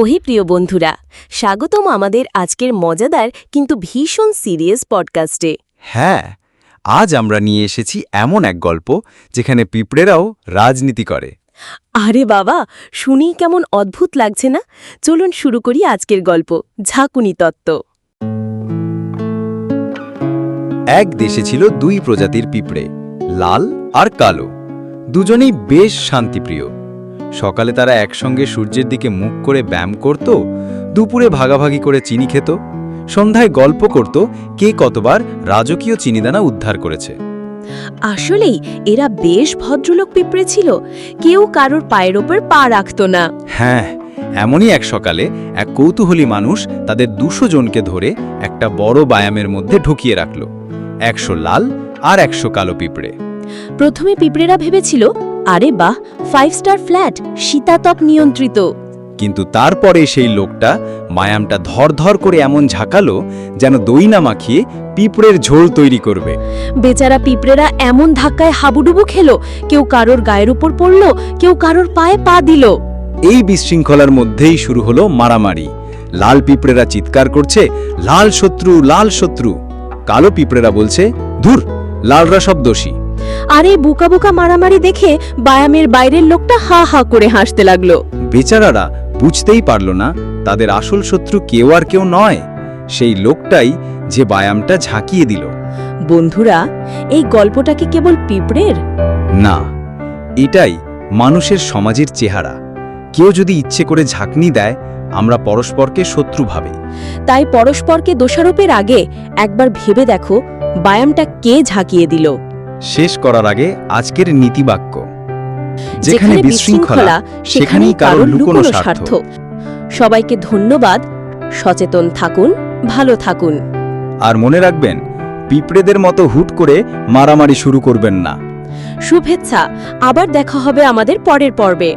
ওহে প্রিয় বন্ধুরা, স্বাগতম আমাদের আজকের মজাদার কিন্তু ভীষণ সিরিয়াস পডকাস্টে। হ্যাঁ, আজ আমরা নিয়ে এসেছি এমন এক গল্প যেখানে পিঁপড়েরাও রাজনীতি করে। আরে বাবা, শুনি কেমন অদ্ভুত লাগছে না? চলুন শুরু করি আজকের গল্প, ঝাঁকুনি তত্ত্ব। এক দেশে ছিল দুই প্রজাতির পিঁপড়ে, লাল আর কালো। দুজনেই বেশ শান্তিপ্রিয়। সকালে তারা একসঙ্গে সূর্যের দিকে মুখ করে ব্যায়াম করত, দুপুরে ভাগাভাগি করে চিনি খেত, সন্ধ্যায় গল্প করত কে কতবার রাজকীয় চিনিদানা উদ্ধার করেছে। আসলেই এরা বেশ ভদ্রলোক পিঁপড়ে ছিল, কেউ কারোর পায়ের ওপর পা রাখত না। হ্যাঁ, এমনই এক সকালে এক কৌতূহলী মানুষ তাদের 200 জনকে ধরে একটা বড় ব্যায়ামের মধ্যে ঢুকিয়ে রাখল। 100 লাল আর 100 কালো পিঁপড়ে। প্রথমে পিঁপড়েরা ভেবেছিল, আরে বাহ, 5 স্টার ফ্ল্যাট, শীতাতপ নিয়ন্ত্রিত। কিন্তু তারপরে সেই লোকটা ব্যায়ামটা ধর করে এমন ঝাঁকালো যেন দই না মাখিয়ে পিঁপড়ের ঝোল তৈরি করবে। বেচারা পিঁপড়েরা এমন ধাক্কায় হাবুডুবু খেল, কেউ কারোর গায়ের উপর পড়ল, কেউ কারোর পায়ে পা দিল। এই বিশৃঙ্খলার মধ্যেই শুরু হলো মারামারি। লাল পিঁপড়েরা চিৎকার করছে, লাল শত্রু, লাল শত্রু। কালো পিঁপড়েরা বলছে, ধুর, লালরা সব দোষী। আর এই বুকা বুকা মারামারি দেখে ব্যায়ামের বাইরের লোকটা হা হা করে হাসতে লাগলো। বেচারারা বুঝতেই পারল না তাদের আসল শত্রু কেউ আর কেউ নয়, সেই লোকটাই যে ব্যায়ামটা ঝাঁকিয়ে দিল। বন্ধুরা, এই গল্পটা কি কেবল পিঁপড়ের? না, এটাই মানুষের সমাজের চেহারা। কেউ যদি ইচ্ছে করে ঝাঁকনি দেয়, আমরা পরস্পরকে শত্রু ভাবি। তাই পরস্পরকে দোষারোপের আগে একবার ভেবে দেখো, ব্যায়ামটা কে ঝাঁকিয়ে দিল। শেষ করার আগে আজকের নীতিবাক্য, যেখানে বিশৃঙ্খলা সেখানেই কারো লুকোনো স্বার্থ। সবাইকে ধন্যবাদ, সচেতন থাকুন, ভালো থাকুন। আর মনে রাখবেন, পিঁপড়েদের মতো হুট করে মারামারি শুরু করবেন না। শুভেচ্ছা, আবার দেখা হবে আমাদের পরের পর্বে।